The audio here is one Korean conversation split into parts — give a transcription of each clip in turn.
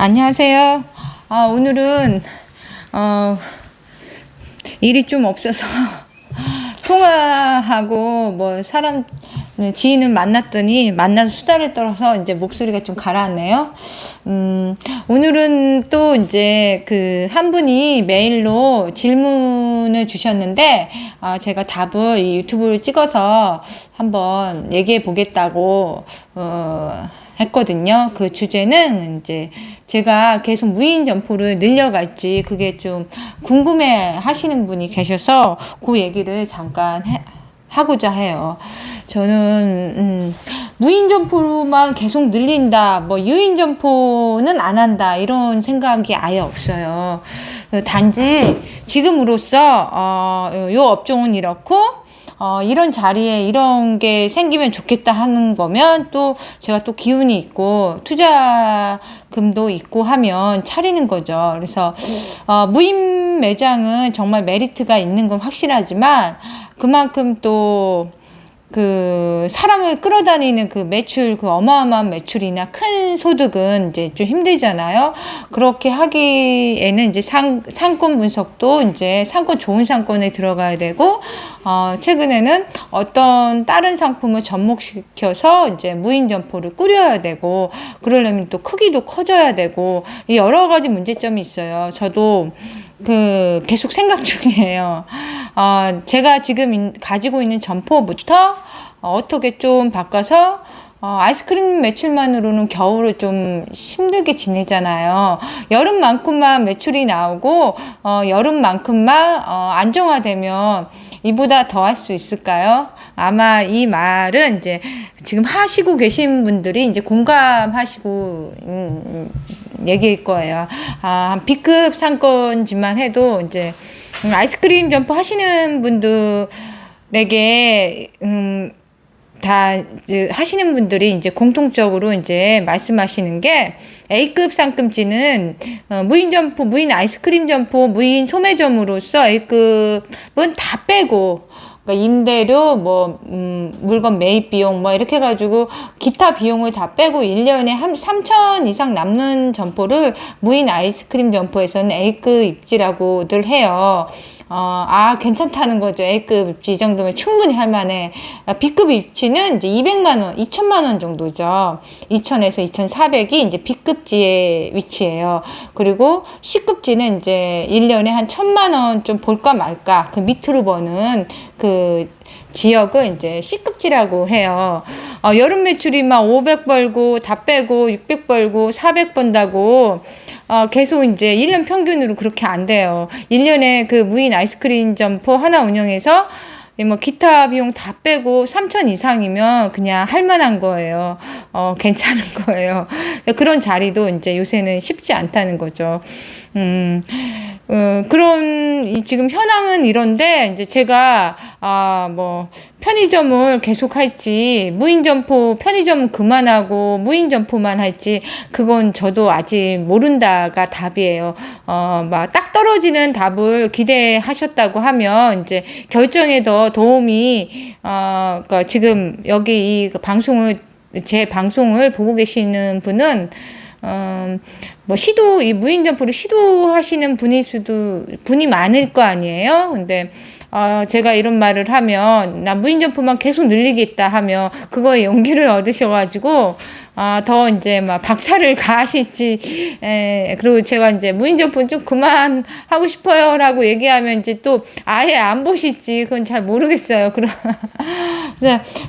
안녕하세요. 오늘은 일이 좀 없어서 통화하고 사람 지인은 만나서 수다를 떨어서 이제 목소리가 좀 가라앉네요. 오늘은 또 이제 한 분이 메일로 질문을 주셨는데 제가 답을 이 유튜브를 찍어서 한번 얘기해 보겠다고 했거든요. 그 주제는 이제 제가 계속 무인 점포를 늘려갈지 그게 좀 궁금해 하시는 분이 계셔서 그 얘기를 잠깐 하고자 해요. 저는 무인 점포로만 계속 늘린다, 유인 점포는 안 한다, 이런 생각이 아예 없어요. 단지 지금으로서 요 업종은 이렇고 이런 자리에 이런 게 생기면 좋겠다 하는 거면 또 제가 또 기운이 있고 투자금도 있고 하면 차리는 거죠. 그래서 무인 매장은 정말 메리트가 있는 건 확실하지만 그만큼 또 사람을 끌어다니는 매출, 어마어마한 매출이나 큰 소득은 이제 좀 힘들잖아요. 그렇게 하기에는 이제 상권 분석도 이제 좋은 상권에 들어가야 되고, 최근에는 어떤 다른 상품을 접목시켜서 이제 무인 점포를 꾸려야 되고, 그러려면 또 크기도 커져야 되고, 여러 가지 문제점이 있어요. 저도 계속 생각 중이에요. 제가 지금 가지고 있는 점포부터 어떻게 좀 바꿔서 아이스크림 매출만으로는 겨울을 좀 힘들게 지내잖아요. 여름만큼만 매출이 나오고 여름만큼만 안정화되면 이보다 더 할 수 있을까요? 아마 이 말은 이제 지금 하시고 계신 분들이 이제 공감하시고 얘기일 거예요. 한 B급 상권지만 해도 이제 아이스크림 점포 하시는 분들에게 다 이제 하시는 분들이 이제 공통적으로 이제 말씀하시는 게 A급 상급지는 무인 점포, 무인 아이스크림 점포, 무인 소매점으로서 A급은 다 빼고, 그러니까 임대료, 물건 매입 비용, 이렇게 해가지고 기타 비용을 다 빼고 1년에 한 3천 이상 남는 점포를 무인 아이스크림 점포에서는 A급 입지라고들 해요. 괜찮다는 거죠. A급 입지 이 정도면 충분히 할 만해. B급 입지는 이제 200만 원, 2천만 원 정도죠. 2천에서 2,400이 이제 B급지의 위치예요. 그리고 C급지는 이제 1년에 한 1,000만 원 좀 볼까 말까 그 밑으로 버는 지역은 이제 C급지라고 해요. 여름 매출이 500 벌고 다 빼고 600 벌고 400 번다고 계속 이제 1년 평균으로 그렇게 안 돼요. 1년에 무인 아이스크림 점포 하나 운영해서 기타 비용 다 빼고 3천 이상이면 그냥 할 만한 거예요. 괜찮은 거예요. 그런 자리도 이제 요새는 쉽지 않다는 거죠. 지금 현황은 이런데, 이제 제가, 편의점을 계속 할지, 편의점은 그만하고, 무인 점포만 할지, 그건 저도 아직 모른다가 답이에요. 딱 떨어지는 답을 기대하셨다고 하면, 이제 결정에 더 도움이, 그러니까 지금 여기 제 방송을 보고 계시는 분은, 이 무인 점포를 시도하시는 분이 많을 거 아니에요? 근데, 제가 이런 말을 하면, 나 무인 점포만 계속 늘리겠다 하면, 그거에 용기를 얻으셔가지고, 더 이제 박차를 가하실지, 그리고 제가 이제 무인 점포는 좀 그만하고 싶어요 라고 얘기하면 이제 또 아예 안 보실지, 그건 잘 모르겠어요.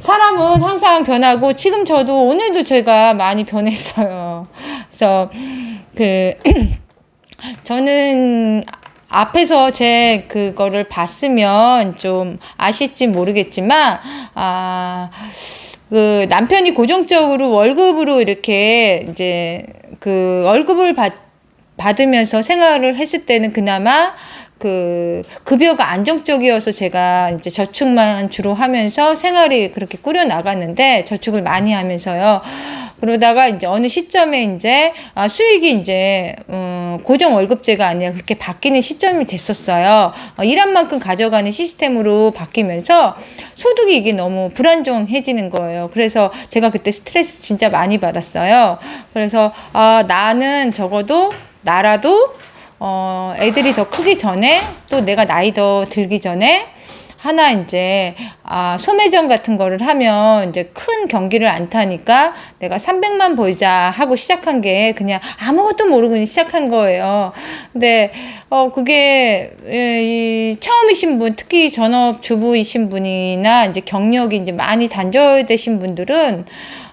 사람은 항상 변하고, 지금 저도 오늘도 제가 많이 변했어요. 그래서, 저는 앞에서 제 그거를 봤으면 좀 아실지 모르겠지만, 남편이 고정적으로 월급으로 이렇게 이제 월급을 받으면서 생활을 했을 때는 그나마 그 급여가 안정적이어서 제가 이제 저축만 주로 하면서 생활이 그렇게 꾸려 나갔는데, 저축을 많이 하면서요. 그러다가 이제 어느 시점에 이제 수익이 이제 고정 월급제가 아니라 그렇게 바뀌는 시점이 됐었어요. 일한 만큼 가져가는 시스템으로 바뀌면서 소득이 이게 너무 불안정해지는 거예요. 그래서 제가 그때 스트레스 진짜 많이 받았어요. 그래서 나는 적어도 나라도 애들이 더 크기 전에, 또 내가 나이 더 들기 전에 하나 이제 소매점 같은 거를 하면 이제 큰 경기를 안 타니까 내가 300만 벌자 하고 시작한 게 그냥 아무것도 모르고 시작한 거예요. 근데 그게 이 처음이신 분, 특히 전업주부이신 분이나 이제 경력이 이제 많이 단절되신 분들은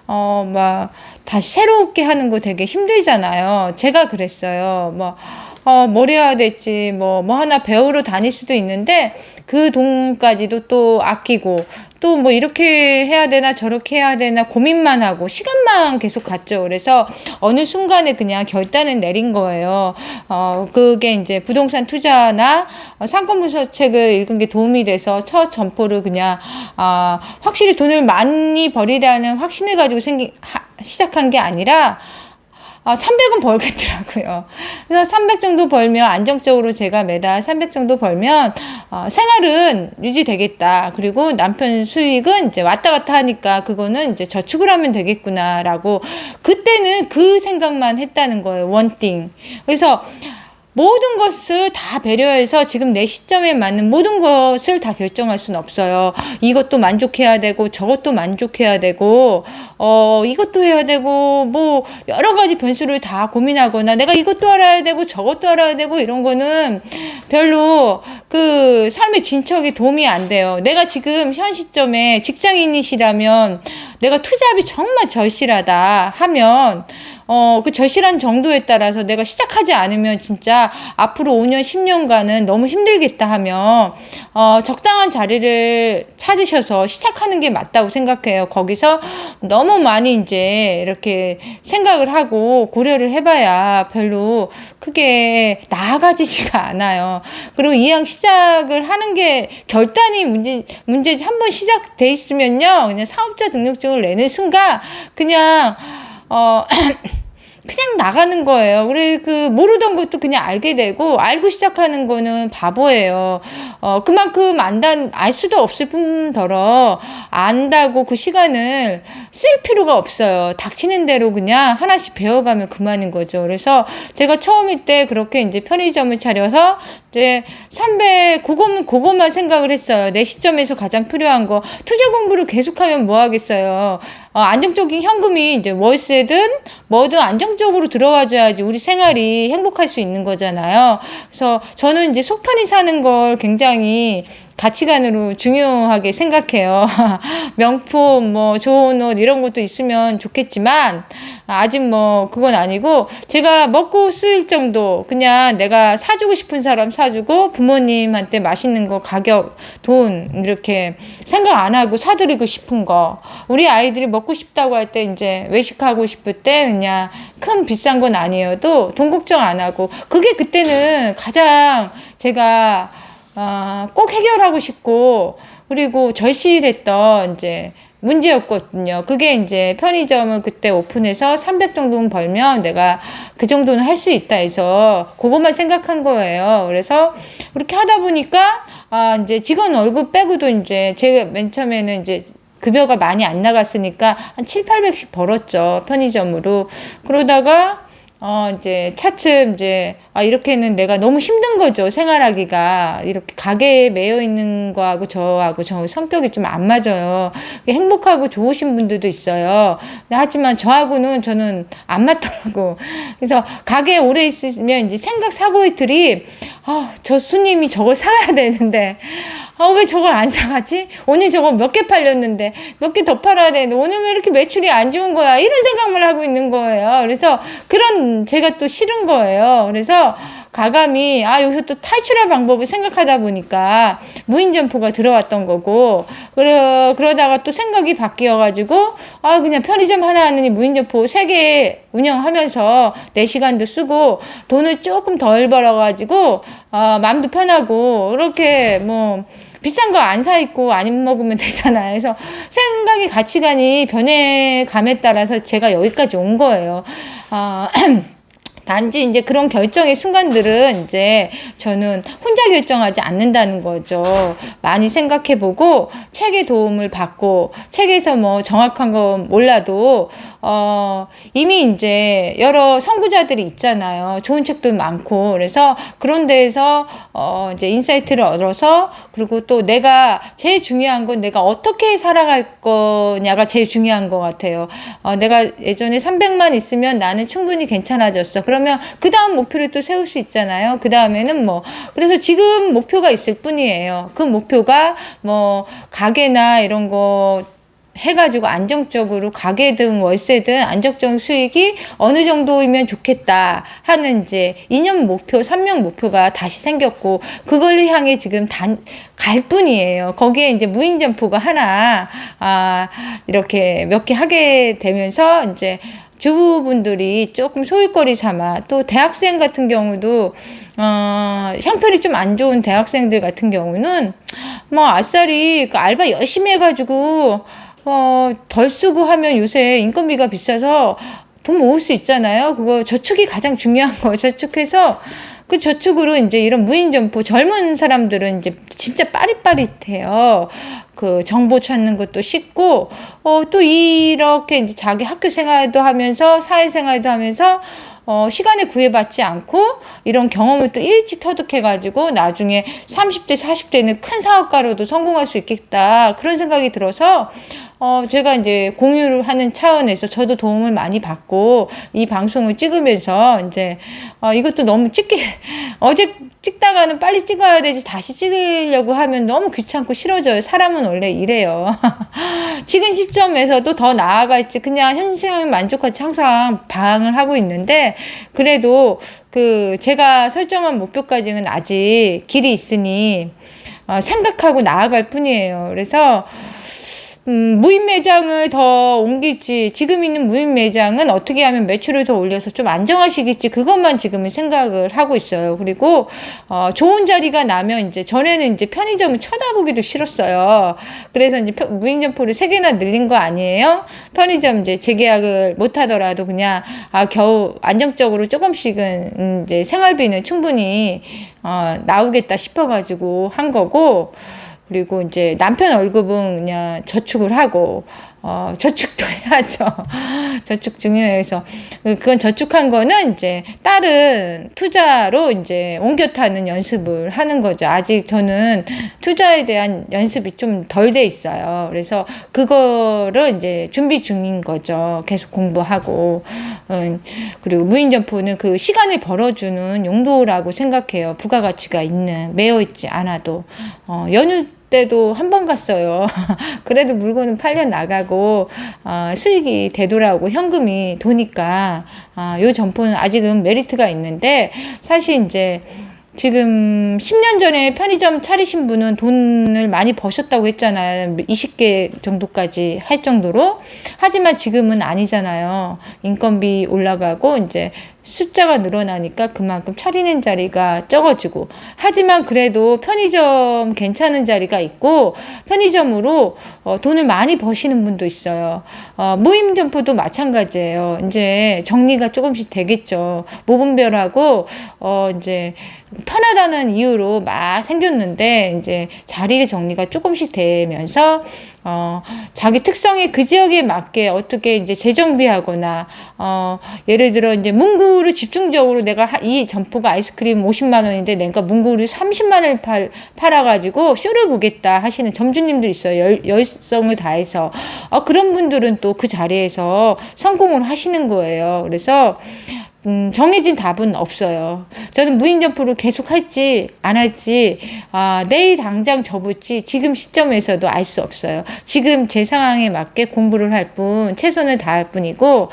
막 다시 새롭게 하는 거 되게 힘들잖아요. 제가 그랬어요. 뭘 해야 될지, 뭐 하나 배우러 다닐 수도 있는데, 그 돈까지도 또 아끼고, 또 뭐 이렇게 해야 되나, 저렇게 해야 되나, 고민만 하고, 시간만 계속 갔죠. 그래서 어느 순간에 그냥 결단을 내린 거예요. 그게 이제 부동산 투자나 상권분석 책을 읽은 게 도움이 돼서 첫 점포를 그냥, 확실히 돈을 많이 벌이라는 확신을 가지고 시작한 게 아니라, 300은 벌겠더라고요. 그래서 300 정도 벌면, 안정적으로 제가 매달 300 정도 벌면, 생활은 유지되겠다. 그리고 남편 수익은 이제 왔다 갔다 하니까 그거는 이제 저축을 하면 되겠구나라고, 그때는 그 생각만 했다는 거예요. 원띵. 그래서 모든 것을 다 배려해서 지금 내 시점에 맞는 모든 것을 다 결정할 수는 없어요. 이것도 만족해야 되고, 저것도 만족해야 되고, 이것도 해야 되고, 뭐, 여러 가지 변수를 다 고민하거나, 내가 이것도 알아야 되고, 저것도 알아야 되고, 이런 거는 별로 그 삶의 진척에 도움이 안 돼요. 내가 지금 현 시점에 직장인이시라면, 내가 투잡이 정말 절실하다 하면, 그 절실한 정도에 따라서 내가 시작하지 않으면 진짜 앞으로 5년, 10년간은 너무 힘들겠다 하면, 적당한 자리를 찾으셔서 시작하는 게 맞다고 생각해요. 거기서 너무 많이 이제 이렇게 생각을 하고 고려를 해봐야 별로 크게 나아가지지가 않아요. 그리고 이왕 시작을 하는 게 결단이 문제지, 한번 시작돼 있으면요, 그냥 사업자 등록증을 내는 순간, 그냥, 그냥 나가는 거예요. 그래, 모르던 것도 그냥 알게 되고, 알고 시작하는 거는 바보예요. 그만큼 알 수도 없을 뿐더러, 안다고 그 시간을 쓸 필요가 없어요. 닥치는 대로 그냥 하나씩 배워가면 그만인 거죠. 그래서 제가 처음일 때 그렇게 이제 편의점을 차려서, 이제 300, 그거만 생각을 했어요. 내 시점에서 가장 필요한 거. 투자 공부를 계속하면 뭐 하겠어요. 안정적인 현금이 이제 월세든 뭐든 안정적으로 들어와줘야지 우리 생활이 행복할 수 있는 거잖아요. 그래서 저는 이제 속 편히 사는 걸 굉장히 가치관으로 중요하게 생각해요. 명품, 뭐, 좋은 옷, 이런 것도 있으면 좋겠지만, 아직 뭐, 그건 아니고, 제가 먹고 쓰일 정도, 그냥 내가 사주고 싶은 사람 사주고, 부모님한테 맛있는 거, 가격, 돈, 이렇게 생각 안 하고 사드리고 싶은 거, 우리 아이들이 먹고 싶다고 할 때, 이제 외식하고 싶을 때, 그냥 큰 비싼 건 아니어도 돈 걱정 안 하고, 그게 그때는 가장 제가 꼭 해결하고 싶고, 그리고 절실했던 이제 문제였거든요. 그게 이제 편의점을 그때 오픈해서 300 정도는 벌면 내가 그 정도는 할 수 있다 해서 그것만 생각한 거예요. 그래서 그렇게 하다 보니까 이제 직원 월급 빼고도 이제 제가 맨 처음에는 이제 급여가 많이 안 나갔으니까 한 700~800씩 벌었죠. 편의점으로. 그러다가 이제 차츰 이제 이렇게는 내가 너무 힘든 거죠. 생활하기가. 이렇게 가게에 매여 있는 거하고 저하고 저 성격이 좀 안 맞아요. 행복하고 좋으신 분들도 있어요. 하지만 저는 안 맞더라고. 그래서 가게에 오래 있으면 이제 사고이틀이 저 손님이 저걸 사야 되는데 왜 저걸 안 사가지? 오늘 저거 몇 개 팔렸는데 몇 개 더 팔아야 되는데 오늘 왜 이렇게 매출이 안 좋은 거야? 이런 생각만 하고 있는 거예요. 그래서 제가 또 싫은 거예요. 그래서 가감이 여기서 또 탈출할 방법을 생각하다 보니까 무인점포가 들어왔던 거고, 그러다가 또 생각이 바뀌어가지고 그냥 편의점 하나 하느니 무인점포 3개 운영하면서 내 시간도 쓰고 돈을 조금 덜 벌어가지고 마음도 편하고, 그렇게 뭐 비싼 거 안 사 입고 안 먹으면 되잖아요. 그래서 생각의 가치관이 변해감에 따라서 제가 여기까지 온 거예요. 단지 이제 그런 결정의 순간들은 이제 저는 혼자 결정하지 않는다는 거죠. 많이 생각해보고 책의 도움을 받고, 책에서 뭐 정확한 건 몰라도 이미 이제 여러 선구자들이 있잖아요. 좋은 책도 많고. 그래서 그런 데에서 이제 인사이트를 얻어서, 그리고 또 내가 제일 중요한 건 내가 어떻게 살아갈 거냐가 제일 중요한 것 같아요. 내가 예전에 300만 있으면 나는 충분히 괜찮아졌어. 그러면 그 다음 목표를 또 세울 수 있잖아요. 그 다음에는 그래서 지금 목표가 있을 뿐이에요. 그 목표가 가게나 이런 거 해가지고 안정적으로 가게든 월세든 안정적 수익이 어느 정도이면 좋겠다 하는 이제 2년 목표, 3년 목표가 다시 생겼고, 그걸 향해 지금 갈 뿐이에요. 거기에 이제 무인점포가 하나, 이렇게 몇 개 하게 되면서 이제 주부분들이 조금 소일거리 삼아, 또 대학생 같은 경우도 형편이 좀 안 좋은 대학생들 같은 경우는 아싸리 그 알바 열심히 해가지고 덜 쓰고 하면 요새 인건비가 비싸서 돈 모을 수 있잖아요. 그거 저축이 가장 중요한 거예요. 저축해서 그 저축으로 이제 이런 무인점포, 젊은 사람들은 이제 진짜 빠릿빠릿해요. 그 정보 찾는 것도 쉽고, 또 이렇게 이제 자기 학교 생활도 하면서 사회생활도 하면서 시간에 구애받지 않고 이런 경험을 또 일찍 터득해가지고 나중에 30대, 40대는 큰 사업가로도 성공할 수 있겠다. 그런 생각이 들어서 제가 이제 공유를 하는 차원에서 저도 도움을 많이 받고 이 방송을 찍으면서 이제 이것도 너무 어제 찍다가는 빨리 찍어야 되지 다시 찍으려고 하면 너무 귀찮고 싫어져요. 사람은 원래 이래요. 지금 시점에서도 더 나아갈지 그냥 현실에 만족하지 항상 방황을 하고 있는데, 그래도 제가 설정한 목표까지는 아직 길이 있으니 생각하고 나아갈 뿐이에요. 그래서 무인 매장을 더 옮길지, 지금 있는 무인 매장은 어떻게 하면 매출을 더 올려서 좀 안정화시킬지, 그것만 지금은 생각을 하고 있어요. 그리고 좋은 자리가 나면 이제 전에는 이제 편의점을 쳐다보기도 싫었어요. 그래서 이제 무인점포를 3개나 늘린 거 아니에요? 편의점 이제 재계약을 못 하더라도 그냥 겨우 안정적으로 조금씩은 이제 생활비는 충분히 나오겠다 싶어가지고 한 거고, 그리고 이제 남편 월급은 그냥 저축을 하고, 저축도 해야죠. 저축 중요해서. 그건 저축한 거는 이제 다른 투자로 이제 옮겨 타는 연습을 하는 거죠. 아직 저는 투자에 대한 연습이 좀 덜 돼 있어요. 그래서 그거를 이제 준비 중인 거죠. 계속 공부하고. 그리고 무인점포는 그 시간을 벌어주는 용도라고 생각해요. 부가가치가 있는, 매여 있지 않아도. 연휴 때도 한 번 갔어요. 그래도 물건은 팔려 나가고 수익이 되돌아오고 현금이 도니까 요 점포는 아직은 메리트가 있는데, 사실 이제 지금 10년 전에 편의점 차리신 분은 돈을 많이 버셨다고 했잖아요. 20개 정도까지 할 정도로. 하지만 지금은 아니잖아요. 인건비 올라가고 이제 숫자가 늘어나니까 그만큼 차리는 자리가 적어지고. 하지만 그래도 편의점 괜찮은 자리가 있고, 편의점으로 돈을 많이 버시는 분도 있어요. 무임점포도 마찬가지예요. 이제 정리가 조금씩 되겠죠. 모분별하고 이제 편하다는 이유로 막 생겼는데, 이제 자리 정리가 조금씩 되면서 자기 특성에 그 지역에 맞게 어떻게 이제 재정비하거나, 예를 들어 이제 문구를 집중적으로 내가 이 점포가 아이스크림 50만 원인데 내가 문구를 30만 원을 팔아가지고 쇼를 보겠다 하시는 점주님들 있어요. 열성을 다해서. 그런 분들은 또 그 자리에서 성공을 하시는 거예요. 그래서 정해진 답은 없어요. 저는 무인 점포를 계속 할지 안 할지 내일 당장 접을지 지금 시점에서도 알 수 없어요. 지금 제 상황에 맞게 공부를 할 뿐, 최선을 다할 뿐이고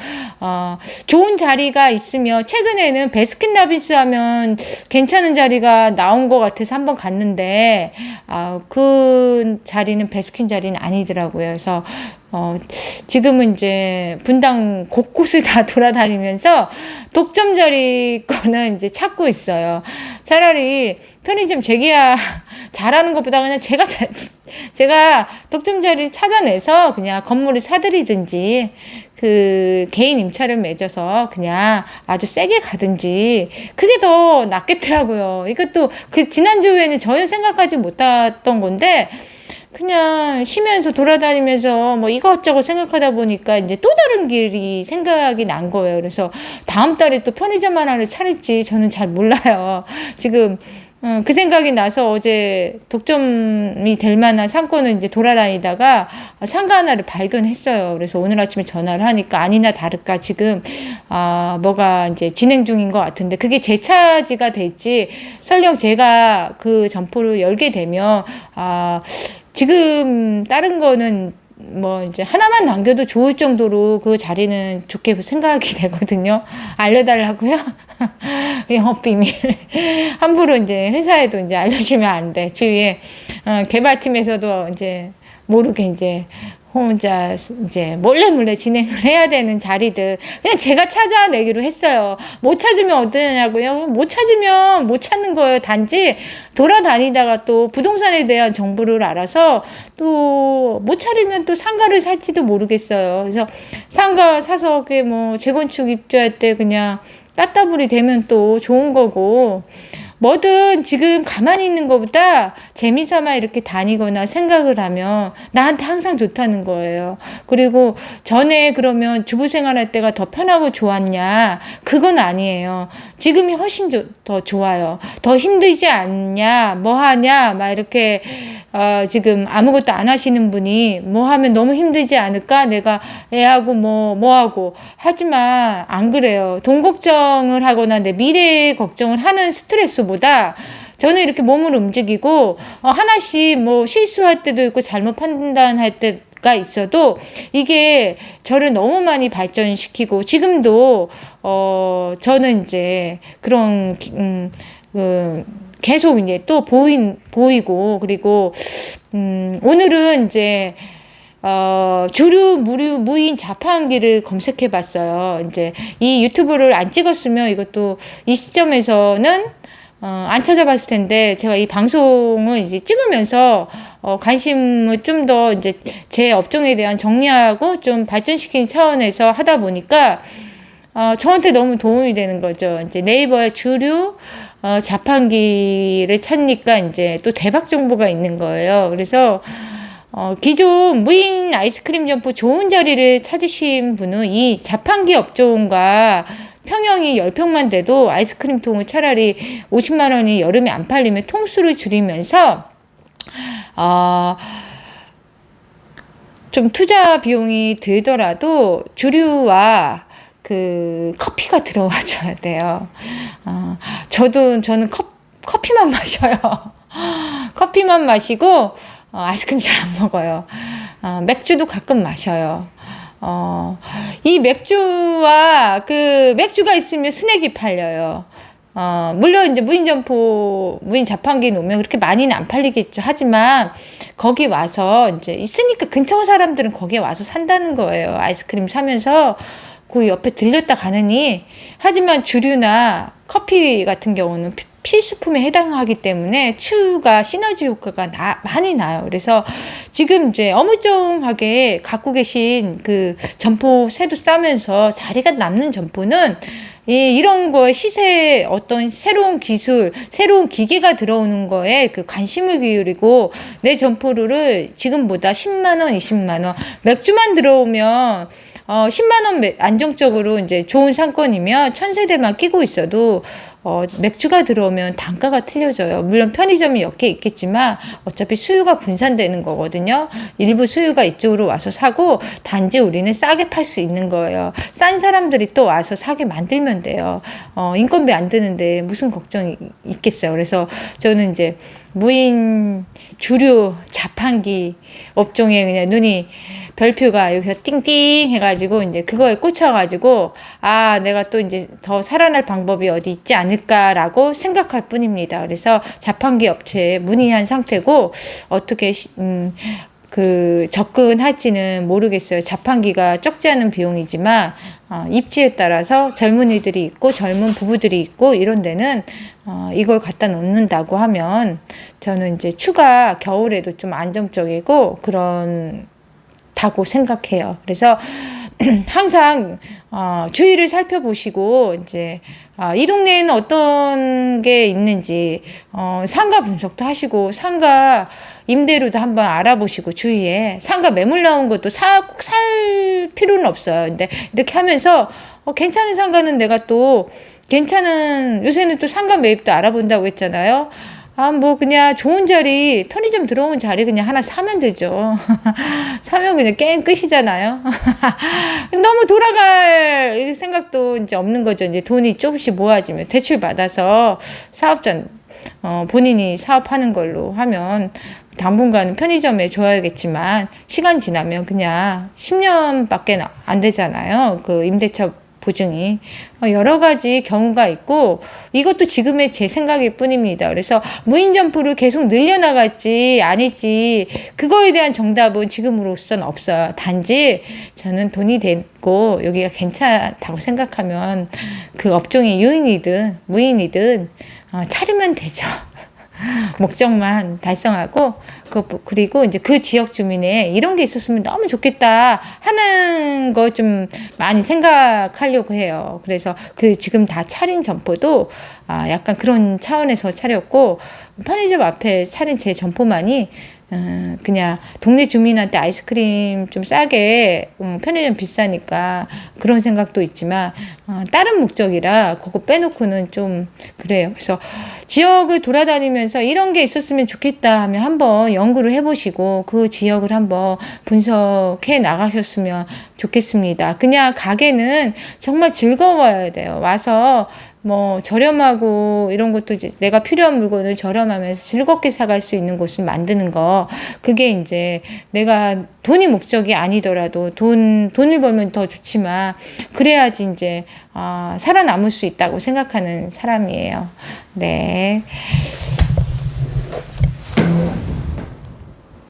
좋은 자리가 있으면, 최근에는 베스킨라빈스 하면 괜찮은 자리가 나온 것 같아서 한번 갔는데 그 자리는 베스킨 자리는 아니더라고요. 그래서 지금은 이제 분당 곳곳을 다 돌아다니면서 독점 자리 거는 이제 찾고 있어요. 차라리 편의점 재계약 잘하는 것보다 그냥 제가 독점 자리를 찾아내서 그냥 건물을 사들이든지 그 개인 임차를 맺어서 그냥 아주 세게 가든지 그게 더 낫겠더라고요. 이것도 그 지난주에는 전혀 생각하지 못했던 건데 그냥 쉬면서 돌아다니면서 뭐 이것저것 생각하다 보니까 이제 또 다른 길이 생각이 난 거예요. 그래서 다음 달에 또 편의점 하나를 차릴지 저는 잘 몰라요. 지금 그 생각이 나서 어제 독점이 될 만한 상권을 이제 돌아다니다가 상가 하나를 발견했어요. 그래서 오늘 아침에 전화를 하니까 아니나 다를까 지금 뭐가 이제 진행 중인 것 같은데, 그게 제 차지가 될지, 설령 제가 그 점포를 열게 되면 지금 다른 거는 뭐 이제 하나만 남겨도 좋을 정도로 그 자리는 좋게 생각이 되거든요. 알려달라고요? 영업 비밀. 함부로 이제 회사에도 이제 알려주면 안 돼. 주위에 개발팀에서도 이제 모르게 이제 혼자 이제 몰래 진행을 해야 되는 자리들 그냥 제가 찾아내기로 했어요. 못 찾으면 어떠냐고요? 못 찾으면 못 찾는 거예요. 단지 돌아다니다가 또 부동산에 대한 정보를 알아서 또 못 차리면 또 상가를 살지도 모르겠어요. 그래서 상가 사서 그게 뭐 재건축 입주할 때 그냥 따따블이 되면 또 좋은 거고, 뭐든 지금 가만히 있는 것보다 재미삼아 이렇게 다니거나 생각을 하면 나한테 항상 좋다는 거예요. 그리고 전에 그러면 주부 생활할 때가 더 편하고 좋았냐? 그건 아니에요. 지금이 훨씬 더 좋아요. 더 힘들지 않냐? 뭐 하냐? 막 이렇게 지금 아무것도 안 하시는 분이 뭐 하면 너무 힘들지 않을까? 내가 애하고 뭐 하고. 하지만 안 그래요. 돈 걱정을 하거나 내 미래 걱정을 하는 스트레스보다 저는 이렇게 몸을 움직이고 하나씩 뭐 실수할 때도 있고 잘못 판단할 때가 있어도 이게 저를 너무 많이 발전시키고, 지금도 저는 이제 그런 계속 이제 또 보이고, 그리고 오늘은 이제 주류 무인 자판기를 검색해 봤어요. 이제 이 유튜브를 안 찍었으면 이것도 이 시점에서는 안 찾아봤을 텐데, 제가 이 방송을 이제 찍으면서 관심을 좀 더 이제 제 업종에 대한 정리하고 좀 발전시키는 차원에서 하다 보니까 저한테 너무 도움이 되는 거죠. 이제 네이버에 주류 자판기를 찾으니까 이제 또 대박 정보가 있는 거예요. 그래서 기존 무인 아이스크림 점포 좋은 자리를 찾으신 분은 이 자판기 업종과 평형이 10평만 돼도 아이스크림 통을 차라리 50만 원이 여름에 안 팔리면 통수를 줄이면서 좀 투자 비용이 들더라도 주류와 그 커피가 들어와 줘야 돼요. 저는 커피만 마셔요. 커피만 마시고 아이스크림 잘 안 먹어요. 맥주도 가끔 마셔요. 이 맥주와 그 맥주가 있으면 스낵이 팔려요. 물론 이제 무인 자판기 놓으면 그렇게 많이는 안 팔리겠죠. 하지만 거기 와서 이제 있으니까 근처 사람들은 거기에 와서 산다는 거예요. 아이스크림 사면서 그 옆에 들렸다 가느니. 하지만 주류나 커피 같은 경우는 필수품에 해당하기 때문에 추가 시너지 효과가 많이 나요. 그래서 지금 이제 어물쩡하게 갖고 계신 그 점포 새도 싸면서 자리가 남는 점포는 이런 거에 시세에 어떤 새로운 기술, 새로운 기계가 들어오는 거에 그 관심을 기울이고 내 점포를 지금보다 10만 원, 20만 원, 맥주만 들어오면 10만 원 안정적으로 이제 좋은 상권이면 1000세대만 끼고 있어도 맥주가 들어오면 단가가 틀려져요. 물론 편의점이 몇 개 있겠지만 어차피 수요가 분산되는 거거든요. 일부 수요가 이쪽으로 와서 사고 단지 우리는 싸게 팔 수 있는 거예요. 싼 사람들이 또 와서 사게 만들면 돼요. 인건비 안 드는데 무슨 걱정이 있겠어요. 그래서 저는 이제 무인 주류 자판기 업종에 그냥 눈이 별표가 여기서 띵띵 해가지고 이제 그거에 꽂혀가지고 내가 또 이제 더 살아날 방법이 어디 있지 않을까라고 생각할 뿐입니다. 그래서 자판기 업체에 문의한 상태고 어떻게 접근할지는 모르겠어요. 자판기가 적지 않은 비용이지만 입지에 따라서 젊은이들이 있고 젊은 부부들이 있고 이런 데는 이걸 갖다 놓는다고 하면 저는 이제 추가 겨울에도 좀 안정적이고 그런다고 생각해요. 그래서 항상 주위를 살펴보시고 이제 이 동네에는 어떤 게 있는지 상가 분석도 하시고 상가 임대료도 한번 알아보시고 주위에 상가 매물 나온 것도 꼭 살 필요는 없어요. 근데 이렇게 하면서 괜찮은 상가는 내가 또 괜찮은 요새는 또 상가 매입도 알아본다고 했잖아요. 뭐 그냥 좋은 자리 편의점 들어오는 자리 그냥 하나 사면 되죠. 사면 그냥 게임 끝이잖아요. 너무 돌아갈 생각도 이제 없는 거죠. 이제 돈이 조금씩 모아지면 대출 받아서 사업자 본인이 사업하는 걸로 하면 당분간은 편의점에 줘야겠지만 시간 지나면 그냥 10년밖에 안 되잖아요. 그 임대차 보증이 여러 가지 경우가 있고 이것도 지금의 제 생각일 뿐입니다. 그래서 무인 점포를 계속 늘려나갈지 아닐지 그거에 대한 정답은 지금으로선 없어요. 단지 저는 돈이 되고 여기가 괜찮다고 생각하면 그 업종이 유인이든 무인이든 차리면 되죠. 목적만 달성하고 그리고 이제 그 지역 주민의 이런 게 있었으면 너무 좋겠다 하는 거 좀 많이 생각하려고 해요. 그래서 지금 다 차린 점포도 약간 그런 차원에서 차렸고 편의점 앞에 차린 제 점포만이 그냥 동네 주민한테 아이스크림 좀 싸게 편의점 비싸니까 그런 생각도 있지만 다른 목적이라 그거 빼놓고는 좀 그래요. 그래서 지역을 돌아다니면서 이런 게 있었으면 좋겠다 하면 한번 연구를 해보시고 그 지역을 한번 분석해 나가셨으면 좋겠습니다. 그냥 가게는 정말 즐거워야 돼요. 와서 뭐 저렴하고 이런 것도 이제 내가 필요한 물건을 저렴하면서 즐겁게 사갈 수 있는 곳을 만드는 거 그게 이제 내가 돈이 목적이 아니더라도 돈을 벌면 더 좋지만 그래야지 이제 살아남을 수 있다고 생각하는 사람이에요. 네.